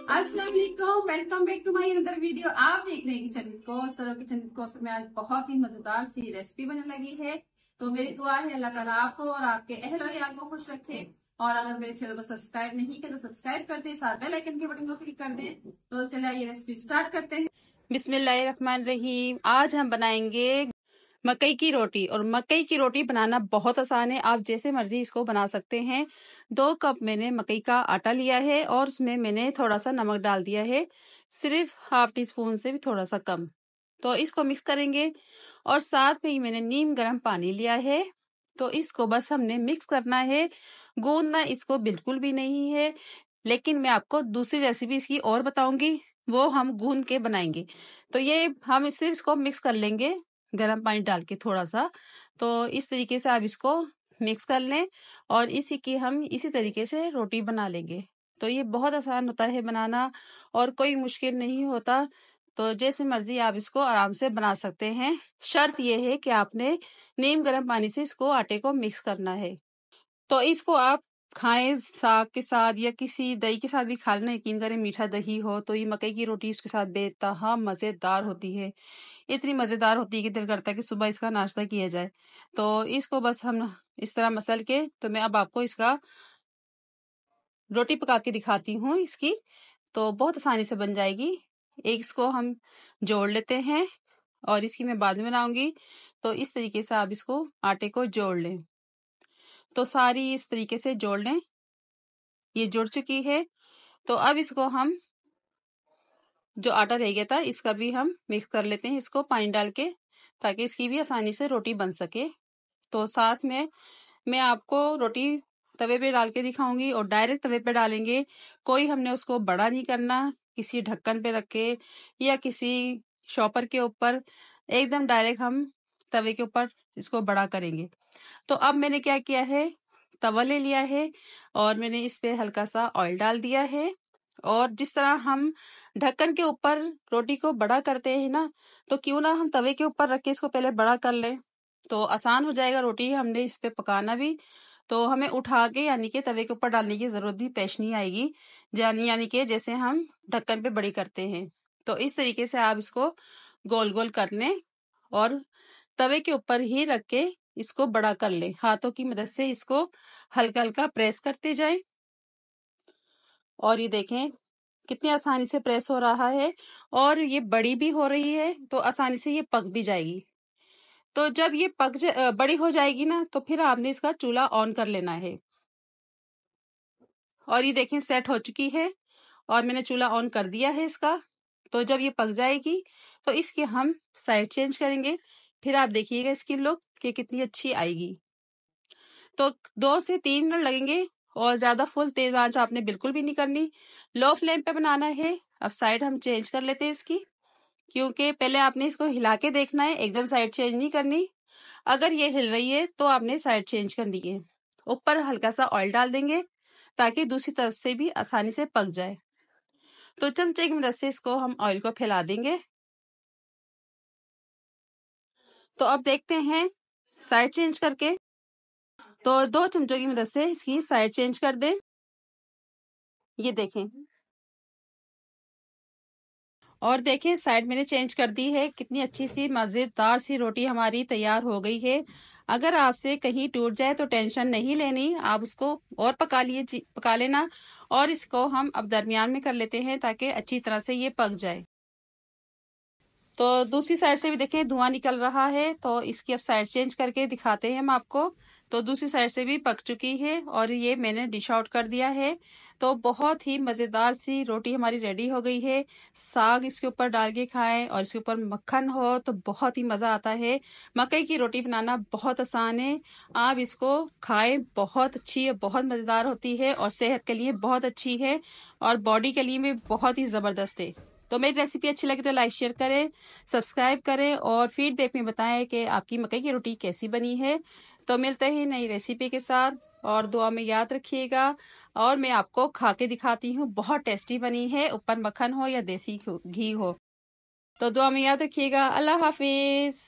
अस्सलाम वालेकुम, welcome back to my another video. आप देख रहे हैं किचन विद कौसर सरो किचन विद कौसर में आज बहुत ही मजेदार सी रेसिपी बनने लगी है। तो मेरी दुआ है अल्लाह ताला आपको और आपके अहल और यार को खुश रखे। और अगर मेरे चैनल को सब्सक्राइब नहीं किया तो सब्सक्राइब कर दे, साथ बेल आइकन के बटन को क्लिक कर दे। तो चलिए ये रेसिपी स्टार्ट करते हैं। बिस्मिल्लाहिर्रहमानिर्रहीम। आज हम बनाएंगे मकई की रोटी। और मकई की रोटी बनाना बहुत आसान है, आप जैसे मर्जी इसको बना सकते हैं। 2 कप मैंने मकई का आटा लिया है और उसमें मैंने थोड़ा सा नमक डाल दिया है, सिर्फ हाफ टी स्पून से भी थोड़ा सा कम। तो इसको मिक्स करेंगे और साथ में ही मैंने नीम गर्म पानी लिया है। तो इसको बस हमने मिक्स करना है, गूंदना इसको बिल्कुल भी नहीं है। लेकिन मैं आपको दूसरी रेसिपी इसकी और बताऊंगी, वो हम गूंद के बनाएंगे। तो ये हम सिर्फ इसको मिक्स कर लेंगे गर्म पानी डाल के थोड़ा सा। तो इस तरीके से आप इसको मिक्स कर लें और इसी की हम इसी तरीके से रोटी बना लेंगे। तो ये बहुत आसान होता है बनाना और कोई मुश्किल नहीं होता। तो जैसे मर्जी आप इसको आराम से बना सकते हैं। शर्त यह है कि आपने नीम गर्म पानी से इसको आटे को मिक्स करना है। तो इसको आप खाएं साग के साथ या किसी दही के साथ भी खा लेना। यकीन करें मीठा दही हो तो ये मकई की रोटी उसके साथ बेतहा मजेदार होती है। इतनी मजेदार होती है कि दिल करता है कि सुबह इसका नाश्ता किया जाए। तो इसको बस हम इस तरह मसल के, तो मैं अब आपको इसका रोटी पका के दिखाती हूँ इसकी। तो बहुत आसानी से बन जाएगी। एक इसको हम जोड़ लेते हैं और इसकी मैं बाद में बनाऊंगी। तो इस तरीके से आप इसको आटे को जोड़ लें। तो सारी इस तरीके से जोड़ लें। ये जुड़ चुकी है। तो अब इसको हम जो आटा रह गया था इसका भी हम मिक्स कर लेते हैं इसको पानी डाल के, ताकि इसकी भी आसानी से रोटी बन सके। तो साथ में मैं आपको रोटी तवे पे डाल के दिखाऊंगी और डायरेक्ट तवे पे डालेंगे। कोई हमने उसको बड़ा नहीं करना, किसी ढक्कन पे रख के या किसी शॉपर के ऊपर, एकदम डायरेक्ट हम तवे के ऊपर इसको बड़ा करेंगे। तो अब मैंने क्या किया है, तवा ले लिया है और मैंने इस पे हल्का सा ऑयल डाल दिया है। और जिस तरह हम ढक्कन के ऊपर रोटी को बड़ा करते हैं ना, तो क्यों ना हम तवे के ऊपर रख के इसको पहले बड़ा कर लें। तो आसान हो जाएगा रोटी हमने इस पे पकाना भी। तो हमें उठा के यानी कि तवे के ऊपर डालने की जरूरत भी पेश नहीं आएगी, यानी कि जैसे हम ढक्कन पे बड़ी करते हैं। तो इस तरीके से आप इसको गोल गोल कर लें और तवे के ऊपर ही रख के इसको बड़ा कर ले। हाथों की मदद से इसको हल्का हल्का प्रेस करते जाएं। और ये देखें कितनी आसानी से प्रेस हो रहा है और ये बड़ी भी हो रही है, तो आसानी से ये पक भी जाएगी। तो जब ये बड़ी हो जाएगी ना, तो फिर आपने इसका चूल्हा ऑन कर लेना है। और ये देखें सेट हो चुकी है और मैंने चूल्हा ऑन कर दिया है इसका। तो जब ये पक जाएगी तो इसकी हम साइड चेंज करेंगे। फिर आप देखिएगा इसकी लुक कि कितनी अच्छी आएगी। तो 2 से 3 मिनट लगेंगे और ज्यादा फुल तेज आंच आपने बिल्कुल भी नहीं करनी, लो फ्लेम पे बनाना है। अब साइड हम चेंज कर लेते हैं इसकी, क्योंकि पहले आपने इसको हिला के देखना है, एकदम साइड चेंज नहीं करनी। अगर ये हिल रही है तो आपने साइड चेंज करनी है। ऊपर हल्का सा ऑयल डाल देंगे ताकि दूसरी तरफ से भी आसानी से पक जाए। तो चमचे की मदद से इसको हम ऑयल को फैला देंगे। तो अब देखते हैं साइड चेंज करके। तो 2 चमचों की मदद से इसकी साइड चेंज कर दें। ये देखें और देखें साइड मैंने चेंज कर दी है। कितनी अच्छी सी मजेदार सी रोटी हमारी तैयार हो गई है। अगर आपसे कहीं टूट जाए तो टेंशन नहीं लेनी, आप उसको और पका लेना। और इसको हम अब दरमियान में कर लेते हैं ताकि अच्छी तरह से ये पक जाए। तो दूसरी साइड से भी देखें धुआं निकल रहा है। तो इसकी अब साइड चेंज करके दिखाते हैं हम आपको। तो दूसरी साइड से भी पक चुकी है और ये मैंने डिश आउट कर दिया है। तो बहुत ही मजेदार सी रोटी हमारी रेडी हो गई है। साग इसके ऊपर डाल के खाएं और इसके ऊपर मक्खन हो तो बहुत ही मजा आता है। मकई की रोटी बनाना बहुत आसान है, आप इसको खाएं, बहुत अच्छी है, बहुत मजेदार होती है और सेहत के लिए बहुत अच्छी है और बॉडी के लिए भी बहुत ही जबरदस्त है। तो मेरी रेसिपी अच्छी लगी तो लाइक शेयर करें, सब्सक्राइब करें और फीडबैक में बताएं कि आपकी मकई की रोटी कैसी बनी है। तो मिलते हैं नई रेसिपी के साथ और दुआ में याद रखिएगा। और मैं आपको खा के दिखाती हूँ, बहुत टेस्टी बनी है, ऊपर मक्खन हो या देसी घी हो। तो दुआ में याद रखिएगा। अल्लाह हाफिज।